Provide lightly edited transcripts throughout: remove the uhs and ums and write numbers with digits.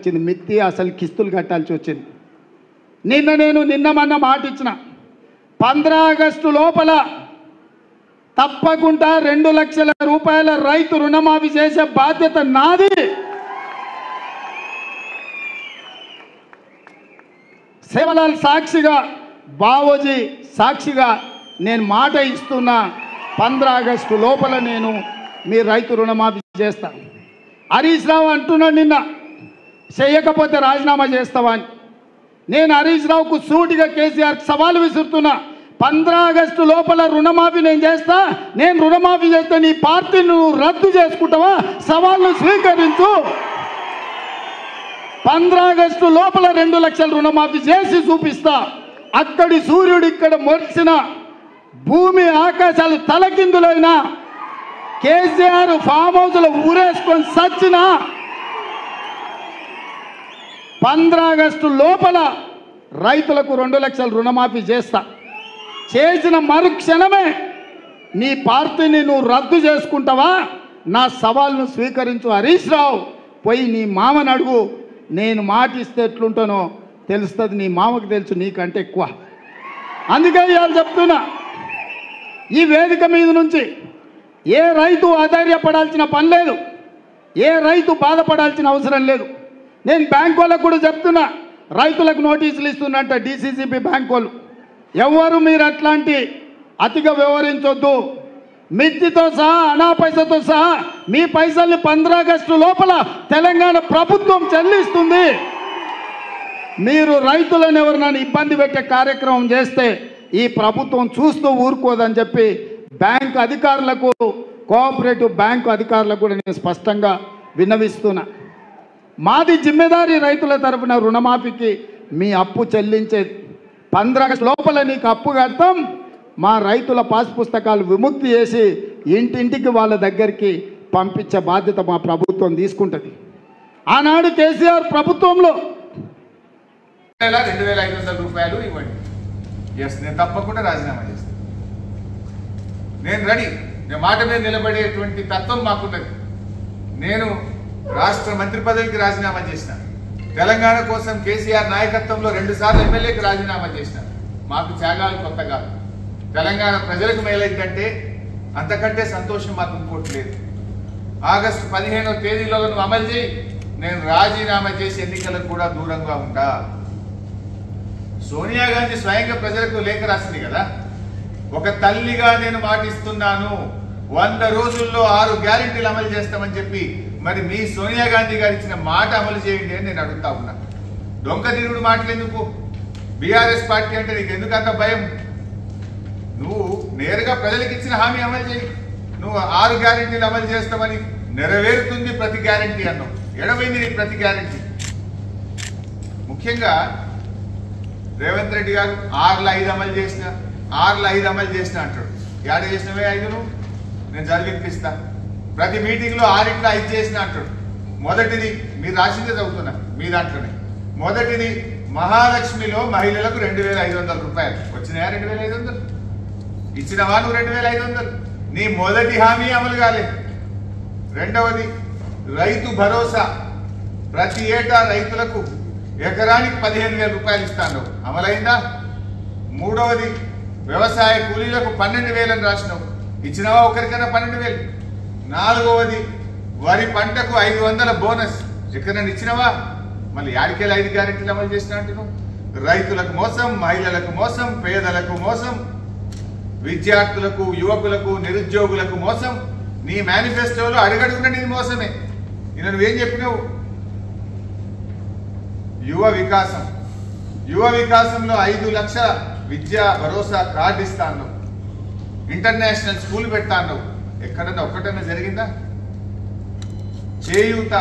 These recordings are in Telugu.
వచ్చింది, మిత్తి అసలు కిస్తులు కట్టాల్సి వచ్చింది. నిన్న మొన్న మాట ఇచ్చిన 15 ఆగస్టు లోపల తప్పకుండా 2 లక్షల రూపాయల రైతు రుణమాఫీ చేసే బాధ్యత నాది. సేవలాల్ సాక్షిగా, బావోజీ సాక్షిగా నేను మాట ఇస్తున్నా, 15 ఆగస్టు లోపల నేను మీ రైతు రుణమాఫీ చేస్తా. హరీష్ రావు అంటున్నాడు నిన్న, చేయకపోతే రాజీనామా చేస్తావా అని. నేను హరీష్ రావుకు సూటిగా కేసీఆర్ సవాలు విసురుతున్నా, 15 ఆగస్టు లోపల రుణమాఫీ నేను చేస్తా. నేను రుణమాఫీ చేస్తే నీ పార్టీని నువ్వు రద్దు చేసుకుంటావా? సవాల్ను స్వీకరించు. 15 ఆగస్టు లోపల 2 లక్షల రుణమాఫీ చేసి చూపిస్తా. అక్కడి సూర్యుడు ఇక్కడ మొరిసిన, భూమి ఆకాశాలు తలకిందులైనా, కేసీఆర్ ఫామ్ హౌస్లో ఊరేసుకొని సచ్చిన 15 ఆగస్టు లోపల రైతులకు 2 లక్షల రుణమాఫీ చేస్తా. చేసిన మరుక్షణమే నీ పార్టీని నువ్వు రద్దు చేసుకుంటావా? నా సవాల్ను స్వీకరించు హరీష్ రావు. పోయి నీ మామని అడుగు, నేను మాట ఇస్తే ఎట్లుంటానో తెలుస్తుంది. నీ మామకు తెలుసు నీకంటే ఎక్కువ. అందుకే ఇవాళ చెప్తున్నా, ఈ వేదిక మీద నుంచి ఏ రైతు ఆధైర్యపడాల్సిన పని లేదు, ఏ రైతు బాధపడాల్సిన అవసరం లేదు. నేను బ్యాంకు వాళ్ళకు కూడా చెప్తున్నా, రైతులకు నోటీసులు ఇస్తున్నట్ట డిసిసిబి బ్యాంకు వాళ్ళు, ఎవరు మీరు అట్లాంటి అతిగా వ్యవహరించొద్దు. మిత్తితో సహా, అనా పైసతో సహా మీ పైసల్ని 15 ఆగస్టు లోపల తెలంగాణ ప్రభుత్వం చెల్లిస్తుంది. మీరు రైతులను ఎవరినైనా ఇబ్బంది పెట్టే కార్యక్రమం చేస్తే ఈ ప్రభుత్వం చూస్తూ ఊరుకోదని చెప్పి బ్యాంకు అధికారులకు, కోఆపరేటివ్ బ్యాంకు అధికారులకు కూడా నేను స్పష్టంగా విన్నవిస్తున్నా. మాది జిమ్మెదారీ రైతుల తరఫున రుణమాఫీకి మీ అప్పు చెల్లించేది. 15 ఆగస్టు లోపల నీకు అప్పు కడతాం. మా రైతుల పాస్ పుస్తకాలు విముక్తి చేసి ఇంటింటికి వాళ్ళ దగ్గరికి పంపించే బాధ్యత మా ప్రభుత్వం తీసుకుంటుంది. ఆనాడు కేసీఆర్ ప్రభుత్వంలో 2500 రూపాయలు ఇవ్వండి. ఎస్, నేను తప్పకుండా రాజీనామా చేస్తాను. నేను రెడీ. నేను మాట మీద నిలబడేటువంటి తత్వం మాకున్నది. నేను రాష్ట్ర మంత్రి పదవికి రాజీనామా చేసిన, తెలంగాణ కోసం కేసీఆర్ నాయకత్వంలో 2 సార్లు ఎమ్మెల్యేకి రాజీనామా చేసిన. మాకు త్యాగాలు కొత్త కాదు. తెలంగాణ ప్రజలకు మేలైందంటే అంతకంటే సంతోషం మాకు ఇంకోటి లేదు. ఆగస్టు 15వ తేదీలో నువ్వు అమలు చేయి, నేను రాజీనామా చేసి ఎన్నికలకు కూడా దూరంగా ఉంటా. సోనియా గాంధీ స్వయంగా ప్రజలకు లేఖ రాసింది కదా, ఒక తల్లిగా నేను మాటిస్తున్నాను, 100 రోజుల్లో 6 గ్యారెంటీలు అమలు చేస్తామని చెప్పి. మరి మీ సోనియా గాంధీ గారు ఇచ్చిన మాట అమలు చేయండి అని నేను అడుగుతా ఉన్నా. దొంగ తిరుగుడు మాటలు ఎందుకు? బీఆర్ఎస్ పార్టీ అంటే నీకు ఎందుకు అంత భయం? నువ్వు నేరుగా ప్రజలకు ఇచ్చిన హామీ అమలు చేయి. నువ్వు 6 గ్యారెంటీలు అమలు చేస్తామని, నెరవేరుతుంది ప్రతి గ్యారెంటీ అన్నావు. ఎడమైంది నీ ప్రతి గ్యారెంటీ. ముఖ్యంగా రేవంత్ రెడ్డి గారు 6లో 5 అమలు చేసిన, 6లో 5 అమలు చేసిన అంటాడు. ఏడ చేసినవే 5 నువ్వు? నేను చదివినిపిస్తా. ప్రతి మీటింగ్లో 6లో 5 చేసిన అంటాడు. మొదటిది మీరు రాసిందే చదువుతున్నా మీ దాంట్లోనే. మొదటిది మహాలక్ష్మిలో మహిళలకు 2500 రూపాయలు వచ్చినాయా? 2500 ఇచ్చినవా నువ్వు? 2500 నీ మొదటి హామీ అమలు కాలేదు. రెండవది రైతు భరోసా, ప్రతి ఏటా రైతులకు ఎకరానికి 15,000 రూపాయలు ఇస్తాను, అమలైందా? మూడవది వ్యవసాయ కూలీలకు 12,000 అని రాసినావు, ఇచ్చినవా ఒకరికైనా 12,000? నాలుగవది వరి పంటకు 500 బోనస్, ఎక్కడైనా ఇచ్చినవా? మళ్ళీ యాడికెళ్ళి 5 గ్యారెంటీలు అమలు చేసినా అంటే నువ్వు రైతులకు మోసం, మహిళలకు మోసం, పేదలకు మోసం, విద్యార్థులకు, యువకులకు, నిరుద్యోగులకు మోసం. నీ మేనిఫెస్టోలో అడుగడుగున నీ మోసమే. ఇలా నువ్వేం చెప్పినావు? యువ వికాసం, యువ వికాసంలో 5 లక్షల విద్యా భరోసా కార్డు ఇస్తాను, ఇంటర్నేషనల్ స్కూల్ పెడతాను. ఎక్కడన్నా ఒక్కటన్నా జరిగిందా? చేయూత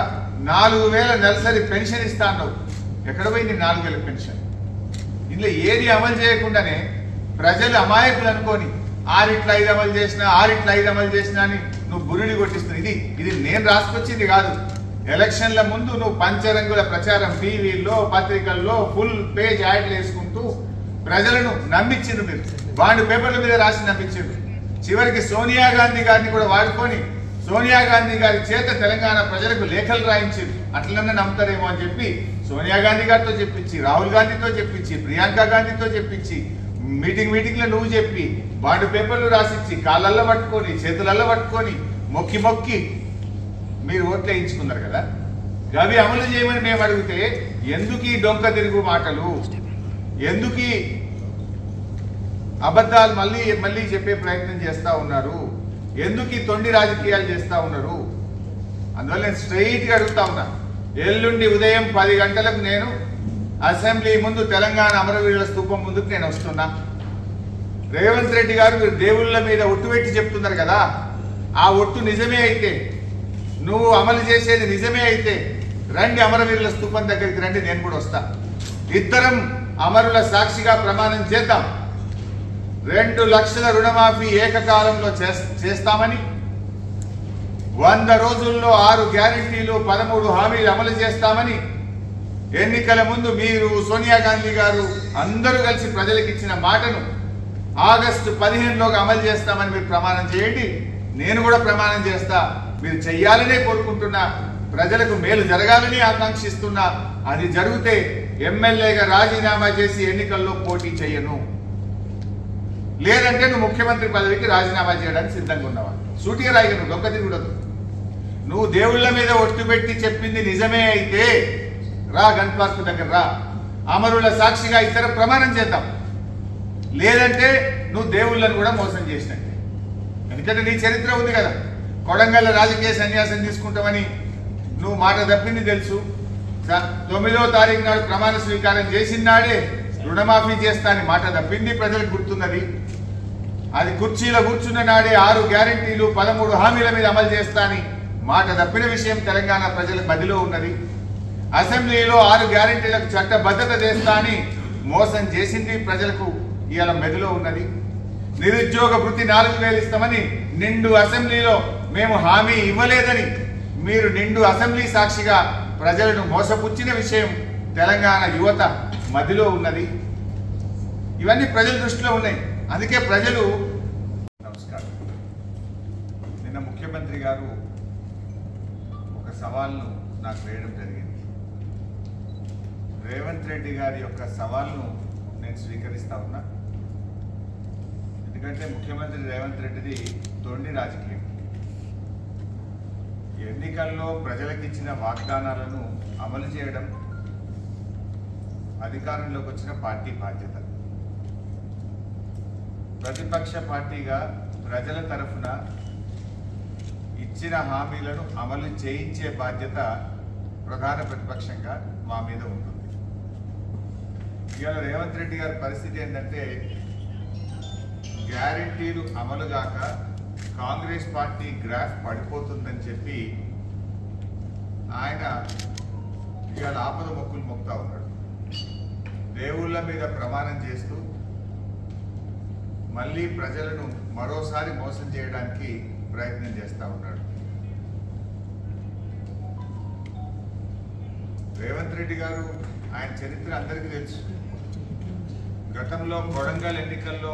4,000 నెలసరి పెన్షన్ ఇస్తాను. ఎక్కడ పోయింది 4,000 పెన్షన్? ఇందులో ఏది అమలు చేయకుండానే ప్రజలు అమాయకులు అనుకొని 6 అమలు చేసినా, 6 అమలు చేసినా అని నువ్వు బురిడి కొట్టిస్తున్నావు. ఇది నేను రాసుకొచ్చింది కాదు. ఎలక్షన్ల ముందు నువ్వు పంచరంగుల ప్రచారం, టీవీల్లో, పత్రికల్లో ఫుల్ పేజ్ యాడ్లు వేసుకుంటూ ప్రజలను నమ్మించిండ్రు. మీరు బాండ్ పేపర్ల మీద రాసి నమ్మించిండ్రు. చివరికి సోనియా గాంధీ గారిని కూడా వాడుకొని సోనియా గాంధీ గారి చేత తెలంగాణ ప్రజలకు లేఖలు రాయించిండ్రు. అట్లనే నమ్ముతారేమో అని చెప్పి సోనియా గాంధీ గారితో చెప్పించి, రాహుల్ గాంధీతో చెప్పించి, ప్రియాంక గాంధీతో చెప్పించి, మీటింగ్లో నువ్వు చెప్పి, బాండ్ పేపర్లు రాసిచ్చి, కాళ్ళల్లో పట్టుకొని, చేతులల్లో పట్టుకొని, మొక్కి మీరు ఓట్లు వేయించుకున్నారు కదా. అవి అమలు చేయమని మేము అడిగితే ఎందుకు ఈ డొంక తిరుగు మాటలు, ఎందుకు అబద్ధాలు మళ్ళీ చెప్పే ప్రయత్నం చేస్తా ఉన్నారు, ఎందుకు ఈ తొండి రాజకీయాలు చేస్తా ఉన్నారు? అందువల్ల నేను స్ట్రైట్గా అడుగుతా ఉన్నా, ఎల్లుండి ఉదయం 10 గంటలకు నేను అసెంబ్లీ ముందు తెలంగాణ అమరవీరుల స్తూపం ముందుకు నేను వస్తున్నా. రేవంత్ రెడ్డి గారు మీరు దేవుళ్ళ మీద ఒట్టు పెట్టి చెప్తున్నారు కదా, ఆ ఒట్టు నిజమే అయితే, నువ్వు అమలు చేసేది నిజమే అయితే రండి, అమరవీరుల స్తూపం దగ్గరికి రండి, నేను కూడా వస్తా. ఇద్దరం అమరుల సాక్షిగా ప్రమాణం చేద్దాం. 2 లక్షల రుణమాఫీ ఏకకాలంలో చేస్తామని, 100 రోజుల్లో 6 గ్యారెంటీలు 13 హామీలు అమలు చేస్తామని ఎన్నికల ముందు మీరు, సోనియా గాంధీ గారు అందరూ కలిసి ప్రజలకు ఇచ్చిన మాటను ఆగస్టు 15లోగా అమలు చేస్తామని మీరు ప్రమాణం చేయండి. నేను కూడా ప్రమాణం చేస్తా. మీరు చెయ్యాలనే కోరుకుంటున్నా, ప్రజలకు మేలు జరగాలని ఆకాంక్షిస్తున్నా. అది జరిగితే ఎమ్మెల్యేగా రాజీనామా చేసి ఎన్నికల్లో పోటీ చేయను, లేదంటే నువ్వు ముఖ్యమంత్రి పదవికి రాజీనామా చేయడానికి సిద్ధంగా ఉన్నావా? సూటిగా రాయిగా, నువ్వు దొంగ తిరుగుడదు. నువ్వు దేవుళ్ళ మీద ఒట్టు పెట్టి చెప్పింది నిజమే అయితే రా, గన్ పార్క్ దగ్గర రా, అమరుల సాక్షిగా ఇద్దరు ప్రమాణం చేద్దాం. లేదంటే నువ్వు దేవుళ్ళను కూడా మోసం చేసినట్టే. ఎందుకంటే నీ చరిత్ర ఉంది కదా, కొడంగల్ రాజకీయ సన్యాసం తీసుకుంటామని నువ్వు మాట తప్పింది తెలుసు. 9వ తారీఖు నాడు ప్రమాణ స్వీకారం చేసిన నాడే రుణమాఫీ చేస్తా అని మాట తప్పింది ప్రజలకు గుర్తున్నది. అది కుర్చీలో కూర్చున్న నాడే 6 గ్యారెంటీలు 13 హామీల మీద అమలు చేస్తా అని మాట తప్పిన విషయం తెలంగాణ ప్రజల మదిలో ఉన్నది. అసెంబ్లీలో 6 గ్యారెంటీలకు చట్టబద్ధత చేస్తా అని మోసం చేసింది ప్రజలకు ఇవాళ మెదిలో ఉన్నది. నిరుద్యోగ వృత్తి 4000 ఇస్తామని నిండు అసెంబ్లీలో మేము హామీ ఇవ్వలేదని మీరు నిండు అసెంబ్లీ సాక్షిగా ప్రజలను మోసపుచ్చిన విషయం తెలంగాణ యువత మదిలో ఉన్నది. ఇవన్నీ ప్రజల దృష్టిలో ఉన్నాయి. అందుకే ప్రజలు నమస్కారం. నిన్న ముఖ్యమంత్రి గారు ఒక సవాల్ను నాకు వేయడం జరిగింది. రేవంత్ రెడ్డి గారి యొక్క సవాల్ను నేను స్వీకరిస్తా ఉన్నా. ఎందుకంటే ముఖ్యమంత్రి రేవంత్ రెడ్డిది తొండి రాజకీయం. ఎన్నికల్లో ప్రజలకు ఇచ్చిన వాగ్దానాలను అమలు చేయడం అధికారంలోకి వచ్చిన పార్టీ బాధ్యత. ప్రతిపక్ష పార్టీగా ప్రజల తరఫున ఇచ్చిన హామీలను అమలు చేయించే బాధ్యత ప్రధాన ప్రతిపక్షంగా మా మీద ఉంటుంది. ఇవాళ రేవంత్ రెడ్డి గారి పరిస్థితి ఏంటంటే, గ్యారెంటీలు అమలు కాక కాంగ్రెస్ పార్టీ గ్రాఫ్ పడిపోతుందని చెప్పి ఆయన ఇవాళ ఆపద మొక్కులు మొక్తా ఉన్నాడు. దేవుళ్ళ మీద ప్రమాణం చేస్తూ మళ్ళీ ప్రజలను మరోసారి మోసం చేయడానికి ప్రయత్నం చేస్తా ఉన్నాడు. రేవంత్ రెడ్డి గారు ఆయన చరిత్ర అందరికీ తెలుసు. గతంలో కొడంగల్ ఎన్నికల్లో